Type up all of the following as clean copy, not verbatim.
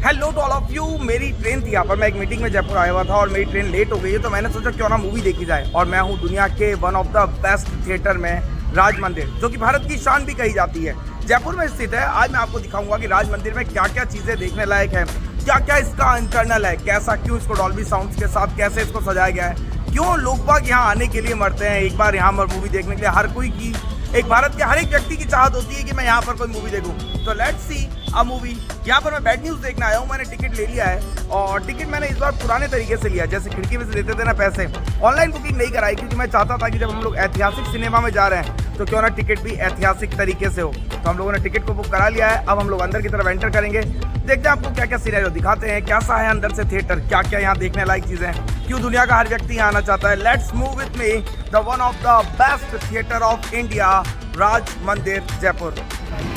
Hello to all of you. मेरी train थी यहाँ पर, मैं एक मीटिंग में जयपुर आया हुआ था और मेरी ट्रेन लेट हो गई है, तो मैंने सोचा क्यों ना मूवी देखी जाए। और मैं हूँ दुनिया के one of the best theatre में राज मंदिर, जो कि भारत की शान भी कही जाती है, जयपुर में स्थित है। आज मैं आपको दिखाऊंगा कि राज मंदिर में क्या क्या चीज़ें देखने लायक है, क्या क्या इसका इंटरनल है, कैसा क्यों इसको डॉल्बी साउंड्स के साथ कैसे इसको सजाया गया है, क्यों लोग बाग यहाँ आने के लिए मरते हैं एक बार यहाँ पर मूवी देखने के लिए। हर कोई की एक भारत के हर एक व्यक्ति की चाहत होती है कि मैं यहाँ पर कोई मूवी देखूं। तो लेट्स सी अ मूवी। यहाँ पर मैं बैड न्यूज़ देखने आया हूँ। मैंने टिकट ले लिया है और टिकट मैंने इस बार पुराने तरीके से लिया, जैसे खिड़की में से देते थे ना पैसे। ऑनलाइन बुकिंग नहीं कराई क्योंकि मैं चाहता था कि जब हम लोग ऐतिहासिक सिनेमा में जा रहे हैं तो क्यों ना टिकट भी ऐतिहासिक तरीके से हो। तो हम लोगों ने टिकट को बुक करा लिया है। अब हम लोग अंदर की तरफ एंटर करेंगे, देखते हैं आपको क्या क्या सिनेरियो दिखाते हैं, कैसा है अंदर से थिएटर, क्या क्या यहाँ देखने लायक चीज़ें हैं, क्यों दुनिया का हर व्यक्ति यहाँ आना चाहता है। Let's move with me the one of the best theatre of India, Raj Mandir Jaipur.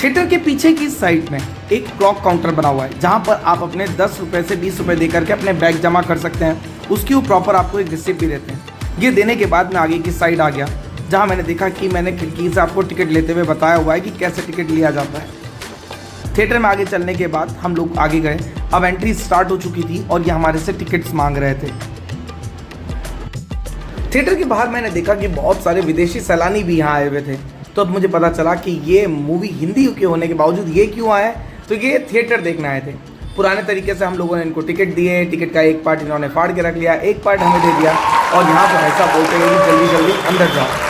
Theatre के पीछे की साइड में एक क्लॉक काउंटर बना हुआ है, जहाँ पर आप अपने 10 रुपये से 20 रुपये दे करके अपने बैग जमा कर सकते हैं। उसकी वो प्रॉपर आपको एक रिसिप्ट भी देते हैं। ये देने के बाद मैं आगे की साइड आ गया, जहाँ मैंने देखा कि मैंने खिड़की से आपको टिकट लेते हुए बताया हुआ है कि कैसे टिकट लिया जाता है। थिएटर में आगे चलने के बाद हम लोग आगे गए। अब एंट्री स्टार्ट हो चुकी थी और ये हमारे से टिकट्स मांग रहे थे। थिएटर के बाहर मैंने देखा कि बहुत सारे विदेशी सैलानी भी यहाँ आए हुए थे। तो अब मुझे पता चला कि ये मूवी हिंदी के होने के बावजूद ये क्यों आए, तो ये थिएटर देखने आए थे। पुराने तरीके से हम लोगों ने इनको टिकट दिए, टिकट का एक पार्ट इन्होंने फाड़ के रख लिया, एक पार्ट हमें दे दिया और यहाँ पर ऐसा बोलते हैं कि जल्दी जल्दी अंदर जाओ।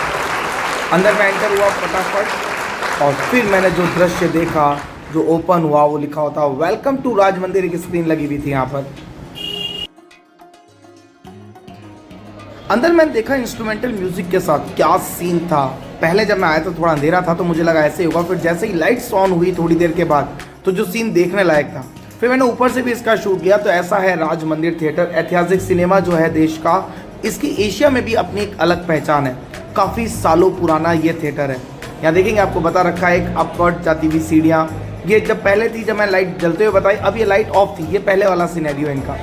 अंदर में एंटर हुआ फटाफट और फिर मैंने जो दृश्य देखा, जो ओपन हुआ, वो लिखा होता वेलकम टू राज मंदिर, एक स्क्रीन लगी हुई थी यहाँ पर। अंदर मैंने देखा इंस्ट्रूमेंटल म्यूजिक के साथ, क्या सीन था। पहले जब मैं आया तो थोड़ा अंधेरा था तो मुझे लगा ऐसे ही होगा, फिर जैसे ही लाइट्स ऑन हुई थोड़ी देर के बाद तो जो सीन देखने लायक था। फिर मैंने ऊपर से भी इसका शूट किया। तो ऐसा है राज मंदिर थिएटर, ऐतिहासिक सिनेमा जो है देश का, इसकी एशिया में भी अपनी एक अलग पहचान है। काफ़ी सालों पुराना ये थिएटर है। यहाँ देखेंगे आपको बता रखा है एक अपवर्ड जाती हुई सीढ़ियाँ। ये जब पहले थी, जब मैं लाइट जलते हुए बताई, अब ये लाइट ऑफ थी। ये पहले वाला सिनेरियो इनका।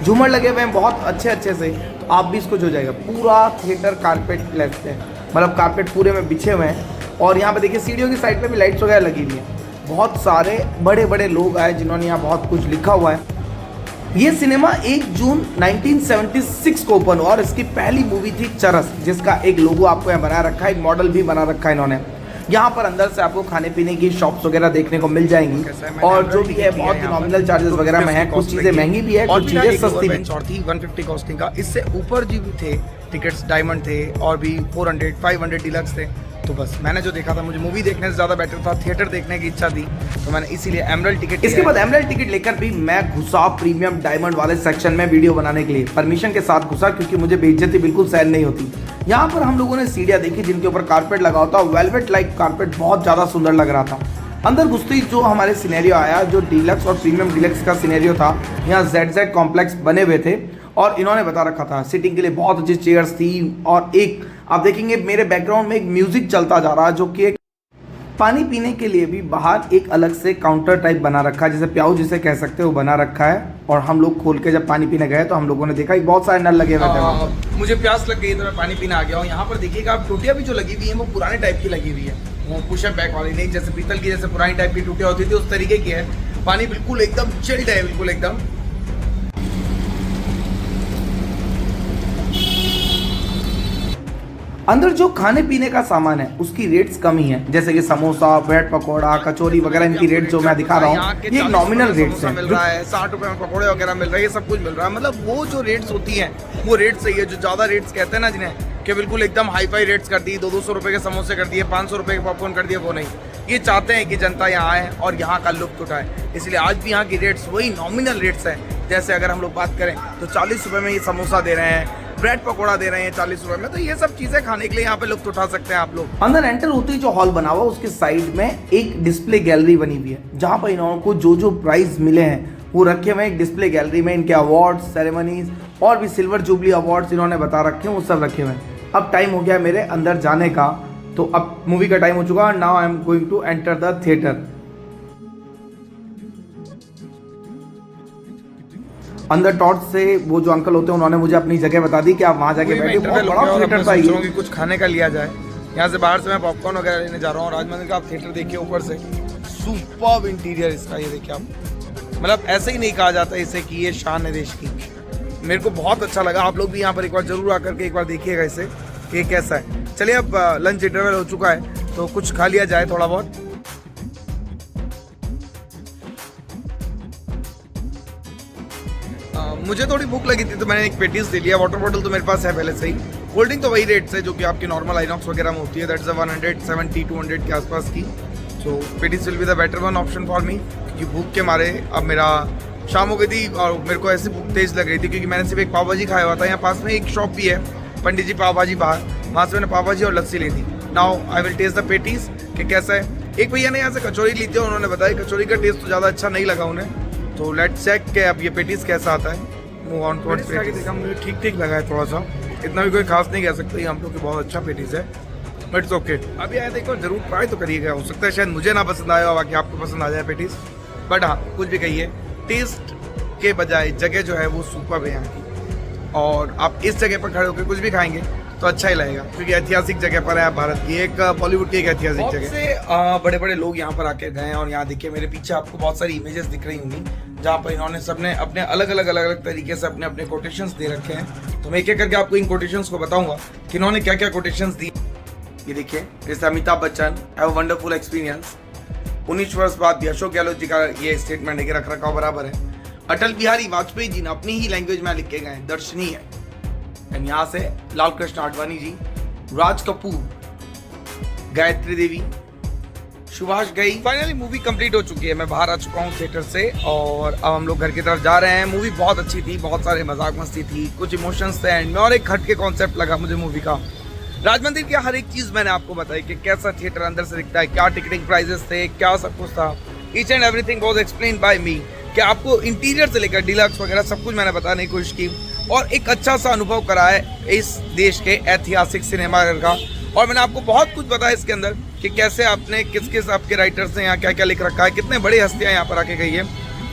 झूमर लगे हुए हैं बहुत अच्छे अच्छे से, तो आप भी इसको जो जाएगा। पूरा थिएटर कारपेट लेफ्ट है, मतलब कारपेट पूरे में बिछे हुए हैं। और यहाँ पे देखिए सीढ़ियों की साइड पे भी लाइट्स वगैरह लगी हुई हैं। बहुत सारे बड़े बड़े लोग आए जिन्होंने यहाँ बहुत कुछ लिखा हुआ है। ये सिनेमा 1 जून 1976 को ओपन हुआ और इसकी पहली मूवी थी चरस, जिसका एक लोगो आपको यहाँ बना रखा है, एक मॉडल भी बना रखा है इन्होंने। यहाँ पर अंदर से आपको खाने पीने की शॉप्स वगैरह देखने को मिल जाएंगी और जो भी है बहुत ही नॉमिनल चार्जेस वगैरह में है। कुछ चीज़ें महंगी भी है, कुछ चीज़ें सस्ती भी। और थी 150 कॉस्टिंग का। इससे ऊपर जी भी थे टिकट्स, डायमंड थे और भी 400, 500 डिलक्स थे। तो बस मैंने जो देखा था, मुझे मूवी देखने से ज़्यादा बेटर था, थिएटर देखने की इच्छा थी, तो मैंने इसीलिए एमरल्ड टिकट। इसके बाद एमरल्ड टिकट लेकर भी मैं घुसा प्रीमियम डायमंड वाले सेक्शन में वीडियो बनाने के लिए। परमिशन के साथ घुसा क्योंकि मुझे बेइज्जती बिल्कुल सहन नहीं होती। यहाँ पर हम लोगों ने सीढ़ियाँ देखी जिनके ऊपर कारपेट लगा होता, वेलवेट लाइक कारपेट, बहुत ज़्यादा सुंदर लग रहा था। अंदर घुसते ही जो हमारे सिनेरियो आया, जो डीलक्स और प्रीमियम डीलक्स का सिनेरियो था, यहाँ ZZ कॉम्प्लेक्स बने हुए थे और इन्होंने बता रखा था सिटिंग के लिए बहुत अच्छी चेयर्स थी। और एक आप देखेंगे मेरे बैकग्राउंड में एक म्यूजिक चलता जा रहा है, जो कि एक पानी पीने के लिए भी बाहर एक अलग से काउंटर टाइप बना रखा है, जैसे प्याऊ जिसे कह सकते हो, वो बना रखा है। और हम लोग खोल के जब पानी पीने गए तो हम लोगों ने देखा कि बहुत सारे नल लगे हुए थे। मुझे प्यास लग गई तो मैं पानी पीने आ गया हूँ। यहाँ पर देखिएगा आप, टूटियाँ भी जो लगी हुई है वो पुराने टाइप की लगी हुई है, वो पुशअप बैक वाली नहीं, जैसे पीतल की जैसे पुरानी टाइप की टूटियाँ होती थी उस तरीके की है। पानी बिल्कुल एकदम चिल्ड है, बिल्कुल एकदम। अंदर जो खाने पीने का सामान है उसकी रेट्स कम ही है, जैसे कि समोसा, ब्रेड पकौड़ा, कचौरी वगैरह, इनकी रेट जो मैं दिखा रहा हूँ ये नॉमिनल रेट्स हैं। मिल रहा है 60 रुपए में पकौड़े वगैरह मिल रहा है, ये सब कुछ मिल रहा है। मतलब वो जो रेट्स होती हैं वो रेट सही है। जो ज़्यादा रेट्स कहते हैं ना जिन्हें, कि बिल्कुल एकदम हाई फाई रेट्स कर दी, 200 रुपये के समोसे कर दिए, 500 रुपये के पॉपकॉर्न कर दिए, वो नहीं। ये चाहते हैं कि जनता यहाँ आए और यहाँ का लुत्फ उठाए, इसलिए आज भी यहाँ की रेट्स वही नॉमिनल रेट्स हैं। जैसे अगर हम लोग बात करें तो 40 रुपये में ये समोसा दे रहे हैं, ब्रेड पकौड़ा दे रहे हैं 40 रुपए में। तो ये सब चीजें खाने के लिए यहाँ पे लुत्फ उठा सकते हैं आप लोग। अंदर एंटर होते ही जो हॉल बना हुआ उसके साइड में एक डिस्प्ले गैलरी बनी हुई है, जहाँ पर इनको जो जो प्राइज मिले हैं वो रखे हुए हैं। एक डिस्प्ले गैलरी में इनके अवार्ड्स, सेरेमनीज और भी सिल्वर जुबली अवार्ड्स इन्होंने बता रखे हैं, वो सब रखे हुए हैं। अब टाइम हो गया मेरे अंदर जाने का, तो अब मूवी का टाइम हो चुका। Now I am going to enter the theatre. अंदर टॉर्च से वो जो अंकल होते हैं उन्होंने मुझे अपनी जगह बता दी कि आप वहाँ जाके बैठे। बहुत बड़ा थिएटर था ये, कुछ खाने का लिया जाए। यहाँ से बाहर से मैं पॉपकॉर्न वगैरह लेने जा रहा हूँ। राज मंदिर का आप थिएटर देखिए ऊपर से, सुपर्ब इंटीरियर इसका, ये देखिए आप। मतलब ऐसे ही नहीं कहा जाता इसे कि ये शान है देश की। मेरे को बहुत अच्छा लगा। आप लोग भी यहाँ पर एक बार जरूर आकर के एक बार देखिएगा इसे कि ये कैसा है। चलिए अब लंच इंटरवल हो चुका है तो कुछ खा लिया जाए थोड़ा बहुत। मुझे थोड़ी भूख लगी थी तो मैंने एक पेटीज ले लिया। वाटर बॉटल तो मेरे पास है पहले से ही। कोल्ड ड्रिंक तो वही रेट से जो कि आपकी नॉर्मल आइनॉक्स वगैरह में होती है, दैट्स 170-200 के आसपास की। So patties will be the better one option for me, क्योंकि भूख के मारे अब मेरा शाम हो गई थी और मेरे को ऐसी भूख तेज लग रही थी क्योंकि मैंने सिर्फ एक पाव भाजी खाया हुआ था। यहाँ पास में एक शॉप भी है पंडित जी पाव भाजी बाहर, वहाँ से मैंने पाव भाजी और लस्सी ली थी। Now I will taste the patties कि कैसा है। एक भैया ने यहाँ से कचौरी ली थी, उन्होंने बताया कचौरी का टेस्ट तो ज़्यादा अच्छा नहीं लगा उन्हें। तो लेट्स चेक के अब ये पेटीज कैसा आता है। Move on towards patties. देखा मुझे ठीक ठीक लगा है थोड़ा सा, इतना भी कोई खास नहीं कह सकते हम लोग कि बहुत अच्छा पेटीज है, बट इट्स ओके। अभी आया देखो जरूर ट्राई तो करिएगा। हो सकता है शायद मुझे ना पसंद आया हो, बाकी आपको पसंद आ जाए पेटीज। बट हाँ कुछ भी कहिए, टेस्ट के बजाय जगह जो है वो सुपर्ब है यहाँ की। और आप इस जगह पर खड़े होकर कुछ भी खाएंगे तो अच्छा ही लगेगा, क्योंकि ऐतिहासिक जगह पर है भारत की, एक बॉलीवुड की एक ऐतिहासिक जगह से बड़े बड़े लोग यहाँ पर आके गए हैं। और यहाँ देखिए मेरे पीछे आपको बहुत सारी इमेजेस दिख रही होंगी जहाँ पर इन्होंने सबने अपने अलग अलग तरीके से अपने अपने कोटेशंस दे रखे हैं। तो मैं एक एक करके आपको इन कोटेशंस को बताऊंगा कि इन्होंने क्या क्या कोटेशंस दी। ये देखिए, जैसे Amitabh Bachchan have wonderful experience. 19 वर्ष बाद भी अशोक गहलोत जी का ये स्टेटमेंट है कि रख रखाव बराबर है। अटल बिहारी वाजपेयी जी ने अपनी ही लैंग्वेज में लिख के गए दर्शनीय है। एंड यहाँ से Lal Krishna Advani ji, Raj Kapoor, Gayatri Devi, Subhash Ghai. Finally movie complete हो चुकी है। मैं बाहर आ चुका हूँ थिएटर से और अब हम लोग घर की तरफ जा रहे हैं। मूवी बहुत अच्छी थी, बहुत सारे मजाक मस्ती थी, कुछ इमोशंस थे एंड में, और एक हट के कॉन्सेप्ट लगा मुझे मूवी का। राजमंदिर की हर एक चीज़ मैंने आपको बताई कि कैसा थिएटर अंदर से दिखता है, क्या टिकटिंग प्राइजेस थे, क्या सब कुछ था। Each and everything was explained by me, कि आपको इंटीरियर से लेकर डिलक्स वगैरह सब कुछ मैंने बताने की कोशिश की और एक अच्छा सा अनुभव करा है इस देश के ऐतिहासिक सिनेमाघर का। और मैंने आपको बहुत कुछ बताया इसके अंदर कि कैसे आपने किस किस आपके राइटर्स ने यहाँ क्या क्या लिख रखा है, कितने बड़ी हस्तियाँ यहाँ पर आके गई है।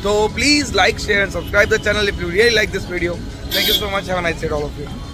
तो please like share and subscribe the channel if you really like this video. Thank you so much, have a nice day all of you.